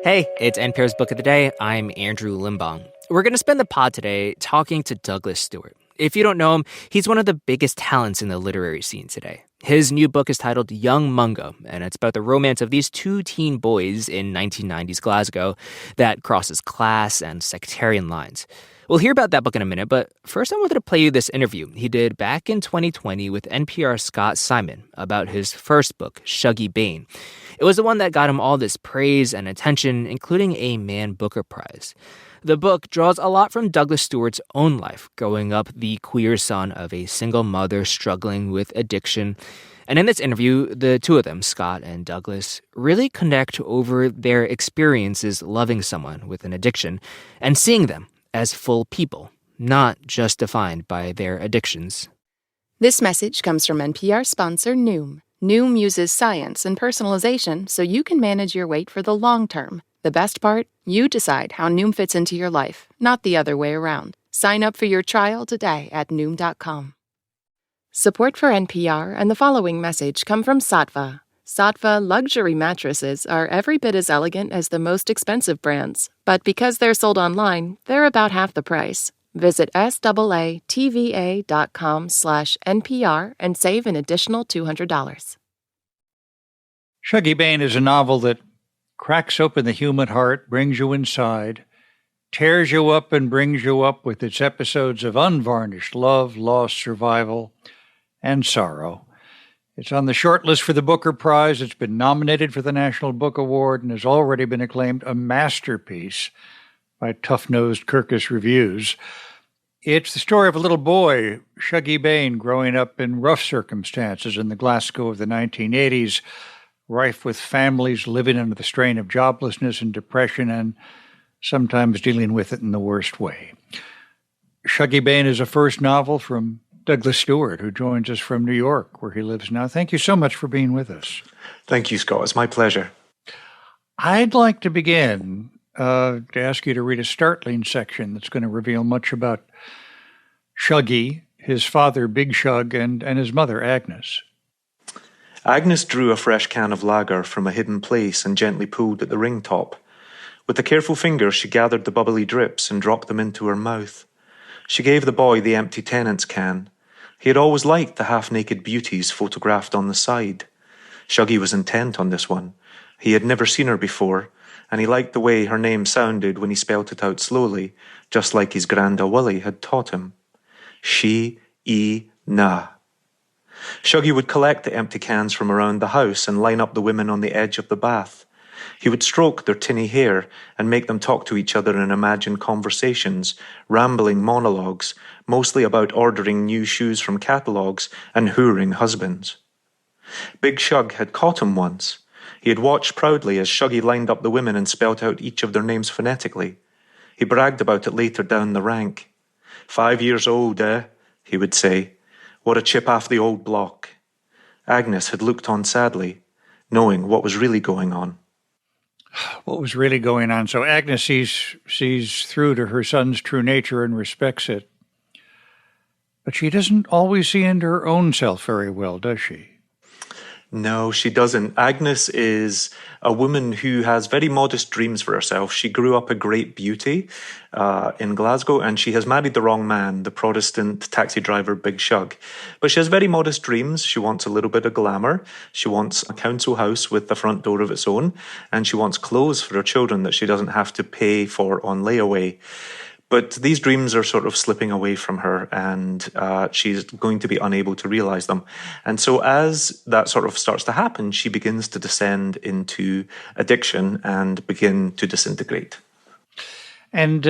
Hey, it's NPR's Book of the Day. I'm Andrew Limbong. We're going to spend the pod today talking to Douglas Stuart. If you don't know him, he's one of the biggest talents in the literary scene today. His new book is titled Young Mungo, and it's about the romance of these two teen boys in 1990s Glasgow that crosses class and sectarian lines. We'll hear about that book in a minute, but first I wanted to play you this interview he did back in 2020 with NPR's Scott Simon about his first book, Shuggie Bain. It was the one that got him all this praise and attention, including a Man Booker Prize. The book draws a lot from Douglas Stuart's own life, growing up the queer son of a single mother struggling with addiction. And in this interview, the two of them, Scott and Douglas, really connect over their experiences loving someone with an addiction and seeing them as full people, not just defined by their addictions. This message comes from NPR sponsor Noom. Noom uses science and personalization so you can manage your weight for the long term. The best part? You decide how Noom fits into your life, not the other way around. Sign up for your trial today at Noom.com. Support for NPR and the following message come from Saatva. Saatva luxury mattresses are every bit as elegant as the most expensive brands, but because they're sold online, they're about half the price. Visit SAATVA.com/NPR and save an additional $200. Shuggie Bain is a novel that cracks open the human heart, brings you inside, tears you up and brings you up with its episodes of unvarnished love, loss, survival, and sorrow. It's on the short list for the Booker Prize. It's been nominated for the National Book Award and has already been acclaimed a masterpiece by tough-nosed Kirkus Reviews. It's the story of a little boy, Shuggie Bain, growing up in rough circumstances in the Glasgow of the 1980s, rife with families living under the strain of joblessness and depression and sometimes dealing with it in the worst way. Shuggie Bain is a first novel from Douglas Stuart, who joins us from New York, where he lives now. Thank you so much for being with us. Thank you, Scott. It's my pleasure. I'd like to begin to ask you to read a startling section that's going to reveal much about Shuggie, his father, Big Shug, and his mother, Agnes. Agnes drew a fresh can of lager from a hidden place and gently pulled at the ring top. With a careful finger, she gathered the bubbly drips and dropped them into her mouth. She gave the boy the empty Tennent's can. He had always liked the half-naked beauties photographed on the side. Shuggie was intent on this one. He had never seen her before, and he liked the way her name sounded when he spelt it out slowly, just like his granda Willie had taught him. She-e-na. Shuggie would collect the empty cans from around the house and line up the women on the edge of the bath. He would stroke their tinny hair and make them talk to each other in imagined conversations, rambling monologues, mostly about ordering new shoes from catalogues and hooring husbands. Big Shug had caught him once. He had watched proudly as Shuggie lined up the women and spelt out each of their names phonetically. He bragged about it later down the rank. 5 years old, eh? He would say. What a chip off the old block. Agnes had looked on sadly, knowing what was really going on. What was really going on? So Agnes sees through to her son's true nature and respects it. But she doesn't always see into her own self very well, does she? No, she doesn't. Agnes is a woman who has very modest dreams for herself. She grew up a great beauty in Glasgow, and she has married the wrong man, the Protestant taxi driver Big Shug. But she has very modest dreams. She wants a little bit of glamour. She wants a council house with a front door of its own, and she wants clothes for her children that she doesn't have to pay for on layaway. But these dreams are sort of slipping away from her, and she's going to be unable to realize them. And so as that sort of starts to happen, she begins to descend into addiction and begin to disintegrate. And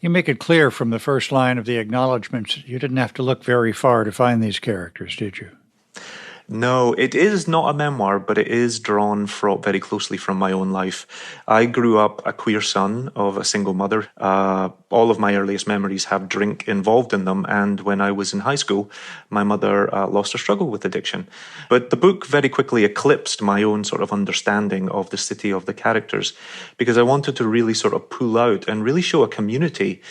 you make it clear from the first line of the acknowledgments, you didn't have to look very far to find these characters, did you? No, it is not a memoir, but it is drawn very closely from my own life. I grew up a queer son of a single mother. All of my earliest memories have drink involved in them, and when I was in high school, my mother lost her struggle with addiction. But the book very quickly eclipsed my own sort of understanding of the city of the characters, because I wanted to really sort of pull out and really show a community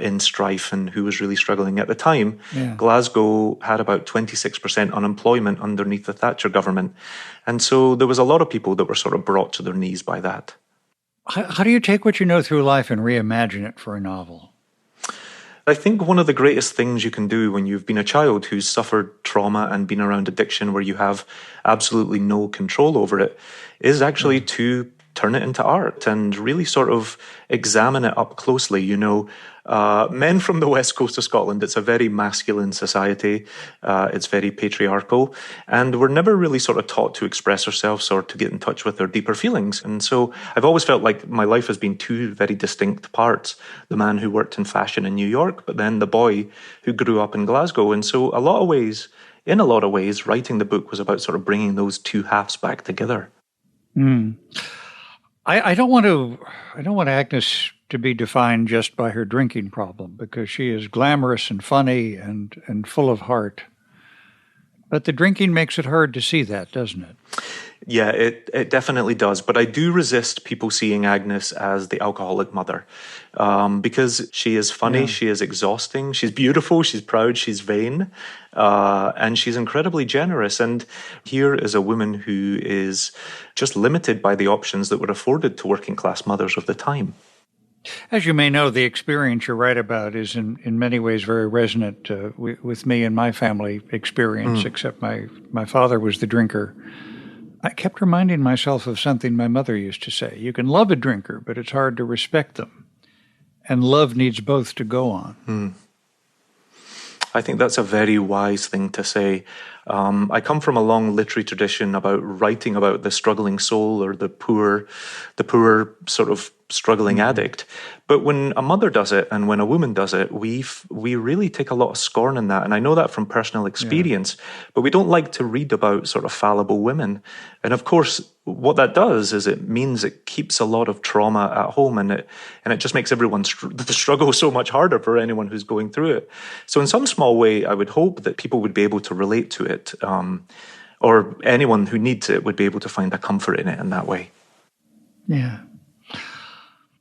in strife and who was really struggling at the time. Yeah. Glasgow had about 26% unemployment underneath the Thatcher government. And so there was a lot of people that were sort of brought to their knees by that. How do you take what you know through life and reimagine it for a novel? I think one of the greatest things you can do when you've been a child who's suffered trauma and been around addiction where you have absolutely no control over it is actually to turn it into art and really sort of examine it up closely. Men from the west coast of Scotland, it's a very masculine society. It's very patriarchal. And we're never really sort of taught to express ourselves or to get in touch with our deeper feelings. And so I've always felt like my life has been two very distinct parts. The man who worked in fashion in New York, but then the boy who grew up in Glasgow. And so in a lot of ways, writing the book was about sort of bringing those two halves back together. I don't want Agnes to be defined just by her drinking problem, because she is glamorous and funny and full of heart. But the drinking makes it hard to see that, doesn't it? Yeah, it definitely does. But I do resist people seeing Agnes as the alcoholic mother, because she is funny, she is exhausting, she's beautiful, she's proud, she's vain, and she's incredibly generous. And here is a woman who is just limited by the options that were afforded to working class mothers of the time. As you may know, the experience you write about is in many ways very resonant with me and my family experience, except my father was the drinker. I kept reminding myself of something my mother used to say. You can love a drinker, but it's hard to respect them. And love needs both to go on. I think that's a very wise thing to say. I come from a long literary tradition about writing about the struggling soul or the poor sort of struggling addict. But when a mother does it and when a woman does it, we really take a lot of scorn in that. And I know that from personal experience, but we don't like to read about sort of fallible women. And of course, what that does is it means it keeps a lot of trauma at home, and it just makes everyone struggle so much harder for anyone who's going through it. So in some small way, I would hope that people would be able to relate to it, or anyone who needs it would be able to find a comfort in it in that way. Yeah.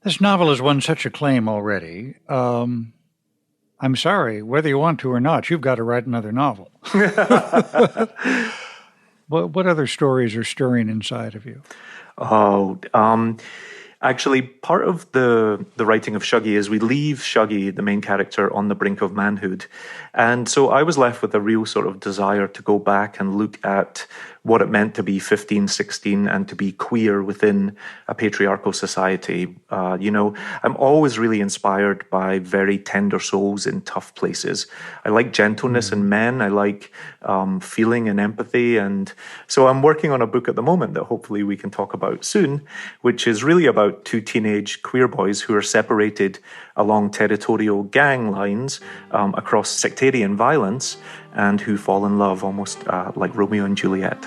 This novel has won such acclaim already. I'm sorry, whether you want to or not, you've got to write another novel. What other stories are stirring inside of you? Actually, part of the writing of Shuggie is we leave Shuggie, the main character, on the brink of manhood. And so I was left with a real sort of desire to go back and look at what it meant to be 15, 16 and to be queer within a patriarchal society. I'm always really inspired by very tender souls in tough places. I like gentleness in men. I like feeling and empathy. And so I'm working on a book at the moment that hopefully we can talk about soon, which is really about two teenage queer boys who are separated along territorial gang lines across sectarian violence, and who fall in love almost like Romeo and Juliet.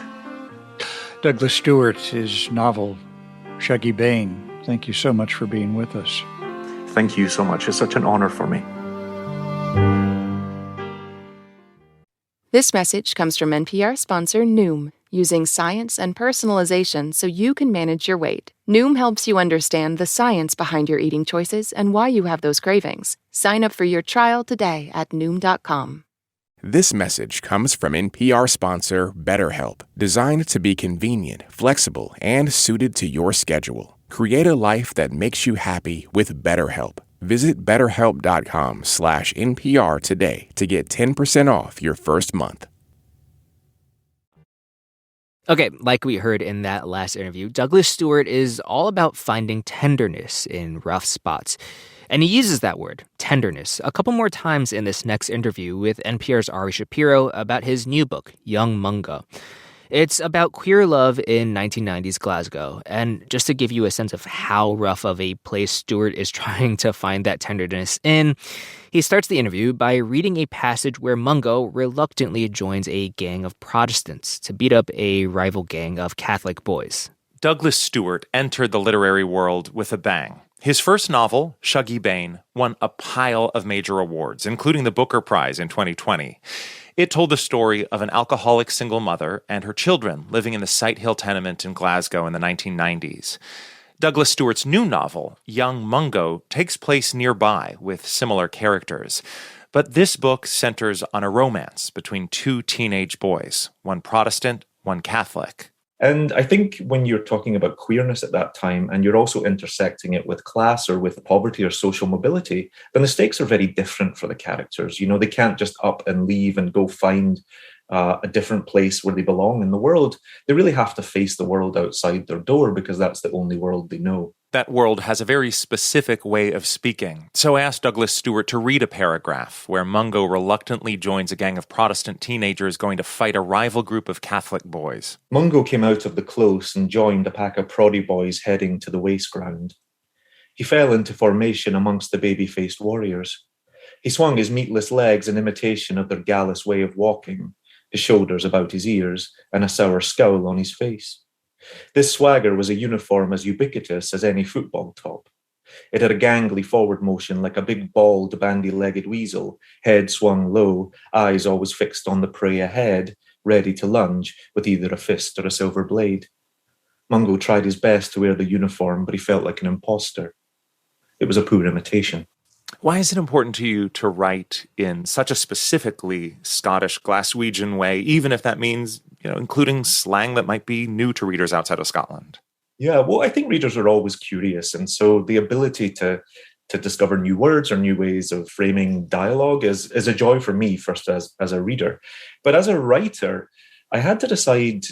Douglas Stuart, his novel, Shuggie Bain. Thank you so much for being with us. Thank you so much. It's such an honor for me. This message comes from NPR sponsor Noom, using science and personalization so you can manage your weight. Noom helps you understand the science behind your eating choices and why you have those cravings. Sign up for your trial today at Noom.com. This message comes from NPR sponsor BetterHelp, designed to be convenient, flexible, and suited to your schedule. Create a life that makes you happy with BetterHelp. Visit BetterHelp.com/NPR today to get 10% off your first month. Okay, like we heard in that last interview, Douglas Stuart is all about finding tenderness in rough spots. And he uses that word, tenderness, a couple more times in this next interview with NPR's Ari Shapiro about his new book, Young Mungo. It's about queer love in 1990s Glasgow. And just to give you a sense of how rough of a place Stuart is trying to find that tenderness in, he starts the interview by reading a passage where Mungo reluctantly joins a gang of Protestants to beat up a rival gang of Catholic boys. Douglas Stuart entered the literary world with a bang. His first novel, Shuggie Bain, won a pile of major awards, including the Booker Prize in 2020. It told the story of an alcoholic single mother and her children living in the Sighthill tenement in Glasgow in the 1990s. Douglas Stuart's new novel, Young Mungo, takes place nearby with similar characters. But this book centers on a romance between two teenage boys, one Protestant, one Catholic. And I think when you're talking about queerness at that time, and you're also intersecting it with class or with poverty or social mobility, then the stakes are very different for the characters. You know, they can't just up and leave and go find a different place where they belong in the world. They really have to face the world outside their door because that's the only world they know. That world has a very specific way of speaking. So I asked Douglas Stuart to read a paragraph where Mungo reluctantly joins a gang of Protestant teenagers going to fight a rival group of Catholic boys. Mungo came out of the close and joined a pack of proddy boys heading to the waste ground. He fell into formation amongst the baby-faced warriors. He swung his meatless legs in imitation of their gallus way of walking, his shoulders about his ears, and a sour scowl on his face. This swagger was a uniform as ubiquitous as any football top. It had a gangly forward motion like a big bald, bandy-legged weasel, head swung low, eyes always fixed on the prey ahead, ready to lunge with either a fist or a silver blade. Mungo tried his best to wear the uniform, but he felt like an imposter. It was a poor imitation. Why is it important to you to write in such a specifically Scottish Glaswegian way, even if that means, including slang that might be new to readers outside of Scotland? Yeah, well, I think readers are always curious. And so the ability to discover new words or new ways of framing dialogue is a joy for me, first as a reader. But as a writer, I had to decide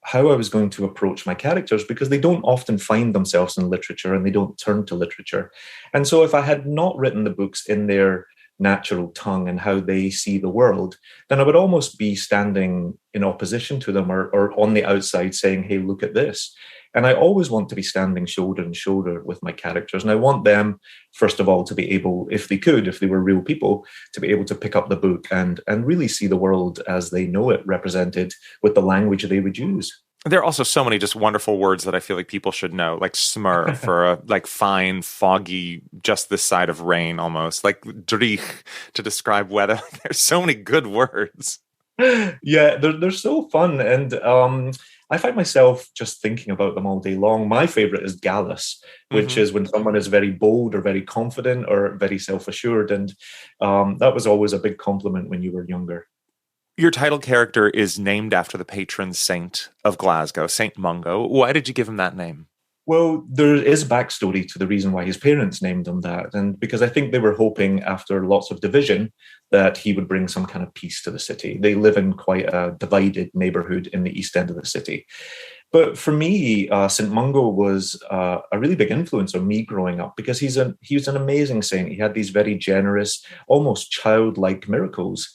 how I was going to approach my characters because they don't often find themselves in literature and they don't turn to literature. And so if I had not written the books in their natural tongue and how they see the world, then I would almost be standing in opposition to them or on the outside saying, hey, look at this. And I always want to be standing shoulder to shoulder with my characters. And I want them, first of all, to be able, if they were real people, to be able to pick up the book and really see the world as they know it, represented with the language they would use. There are also so many just wonderful words that I feel like people should know, like smurf or a like fine, foggy, just this side of rain almost, like dreich to describe weather. There's so many good words. Yeah, they're so fun. And I find myself just thinking about them all day long. My favorite is gallus, which is when someone is very bold or very confident or very self-assured. And that was always a big compliment when you were younger. Your title character is named after the patron saint of Glasgow, Saint Mungo. Why did you give him that name? Well, there is backstory to the reason why his parents named him that. And because I think they were hoping after lots of division that he would bring some kind of peace to the city. They live in quite a divided neighborhood in the east end of the city. But for me, St. Mungo was a really big influence on me growing up because he was an amazing saint. He had these very generous, almost childlike miracles.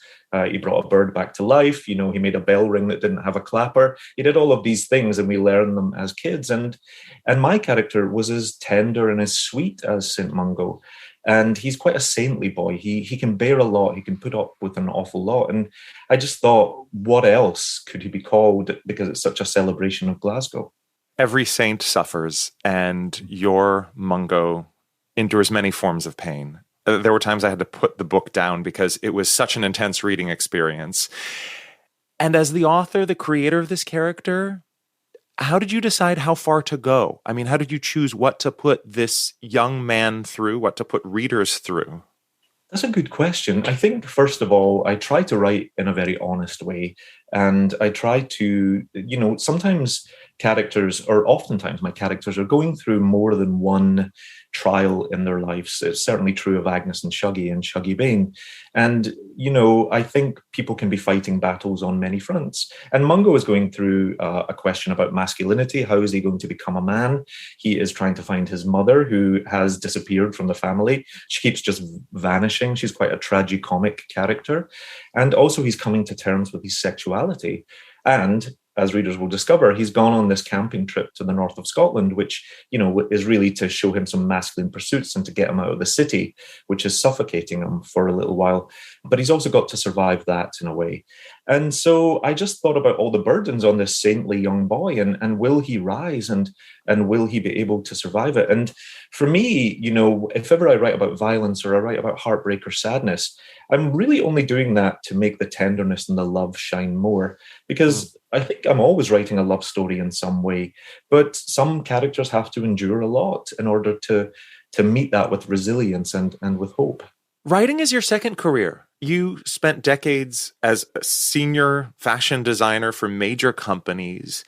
He brought a bird back to life. He made a bell ring that didn't have a clapper. He did all of these things, and we learned them as kids. And my character was as tender and as sweet as St. Mungo. And he's quite a saintly boy. He can bear a lot. He can put up with an awful lot. And I just thought, what else could he be called? Because it's such a celebration of Glasgow. Every saint suffers, and your Mungo endures many forms of pain. There were times I had to put the book down because it was such an intense reading experience. And as the author, the creator of this character, how did you decide how far to go? I mean, how did you choose what to put this young man through, what to put readers through? That's a good question. I think, first of all, I try to write in a very honest way. And I try to, sometimes characters, or oftentimes my characters, are going through more than one trial in their lives. It's certainly true of Agnes and Shuggie Bain. And, I think people can be fighting battles on many fronts. And Mungo is going through a question about masculinity. How is he going to become a man? He is trying to find his mother, who has disappeared from the family. She keeps just vanishing. She's quite a tragicomic character. And also he's coming to terms with his sexuality. And as readers will discover, he's gone on this camping trip to the north of Scotland, which, is really to show him some masculine pursuits and to get him out of the city, which is suffocating him for a little while. But he's also got to survive that in a way. And so I just thought about all the burdens on this saintly young boy, and will he rise, and will he be able to survive it? And for me, if ever I write about violence or I write about heartbreak or sadness, I'm really only doing that to make the tenderness and the love shine more, because I think I'm always writing a love story in some way, but some characters have to endure a lot in order to meet that with resilience and with hope. Writing is your second career. You spent decades as a senior fashion designer for major companies.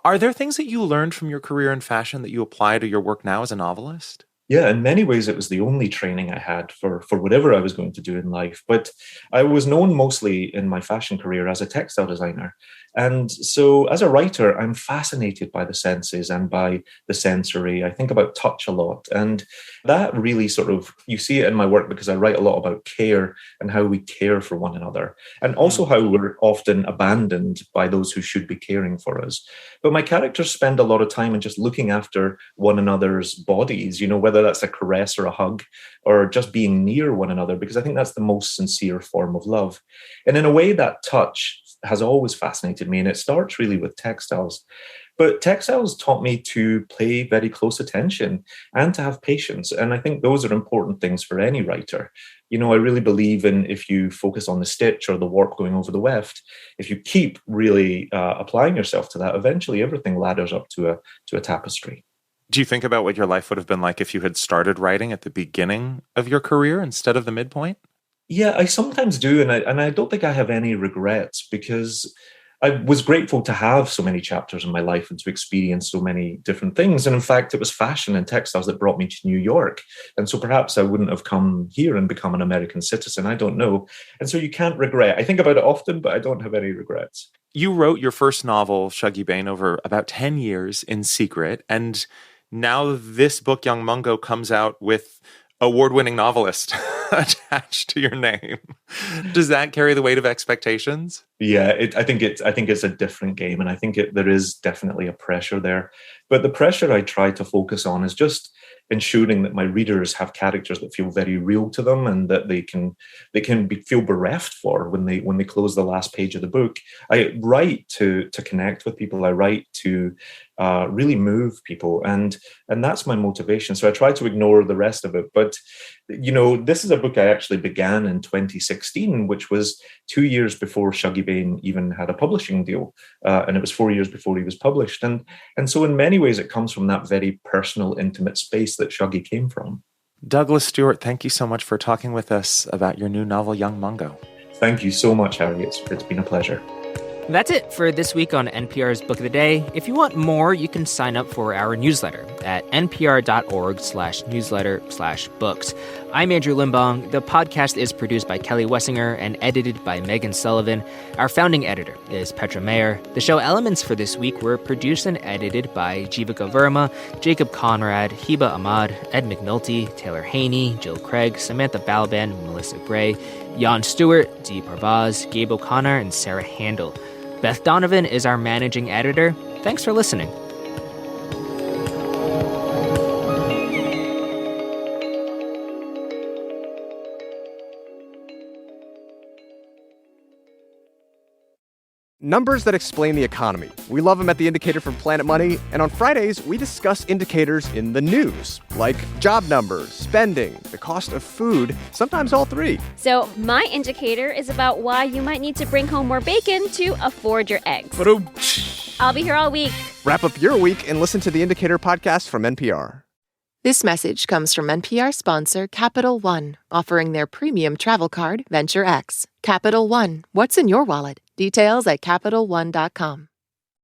Are there things that you learned from your career in fashion that you apply to your work now as a novelist? Yeah, in many ways, it was the only training I had for whatever I was going to do in life. But I was known mostly in my fashion career as a textile designer. And so as a writer, I'm fascinated by the senses and by the sensory. I think about touch a lot. And that really you see it in my work because I write a lot about care and how we care for one another. And also how we're often abandoned by those who should be caring for us. But my characters spend a lot of time in just looking after one another's bodies, whether that's a caress or a hug or just being near one another, because I think that's the most sincere form of love. And in a way, that touch has always fascinated me, and it starts really with textiles. But textiles taught me to pay very close attention and to have patience. And I think those are important things for any writer. I really believe in, if you focus on the stitch or the warp going over the weft, if you keep really applying yourself to that, eventually everything ladders up to a tapestry. Do you think about what your life would have been like if you had started writing at the beginning of your career instead of the midpoint? Yeah, I sometimes do. And I don't think I have any regrets, because I was grateful to have so many chapters in my life and to experience so many different things. And in fact, it was fashion and textiles that brought me to New York. And so perhaps I wouldn't have come here and become an American citizen. I don't know. And so you can't regret. I think about it often, but I don't have any regrets. You wrote your first novel, Shuggie Bain, over about 10 years in secret. And now this book, Young Mungo, comes out with award-winning novelist attached to your name. Does that carry the weight of expectations? Yeah, I think it's a different game, and I think there is definitely a pressure there. But the pressure I try to focus on is just ensuring that my readers have characters that feel very real to them, and that they can feel bereft for when they close the last page of the book. I write to connect with people. I write to really move people, and that's my motivation. So I try to ignore the rest of it. But this is a book I actually began in 2016, which was 2 years before Shuggie Bain even had a publishing deal, and it was 4 years before he was published. And so in many ways, it comes from that very personal, intimate space that Shuggie came from. Douglas Stuart, thank you so much for talking with us about your new novel, Young Mungo. Thank you so much, Harry. It's been a pleasure. That's it for this week on NPR's Book of the Day. If you want more, you can sign up for our newsletter at npr.org/newsletter/books. I'm Andrew Limbong. The podcast is produced by Kelly Wessinger and edited by Megan Sullivan. Our founding editor is Petra Mayer. The show elements for this week were produced and edited by Jivika Verma, Jacob Conrad, Hiba Ahmad, Ed McNulty, Taylor Haney, Jill Craig, Samantha Balaban, Melissa Gray, Jan Stewart, Dee Parvaz, Gabe O'Connor, and Sarah Handel. Beth Donovan is our managing editor. Thanks for listening. Numbers that explain the economy. We love them at The Indicator from Planet Money. And on Fridays, we discuss indicators in the news, like job numbers, spending, the cost of food, sometimes all three. So my indicator is about why you might need to bring home more bacon to afford your eggs. I'll be here all week. Wrap up your week and listen to The Indicator podcast from NPR. This message comes from NPR sponsor Capital One, offering their premium travel card, Venture X. Capital One, what's in your wallet? Details at CapitalOne.com.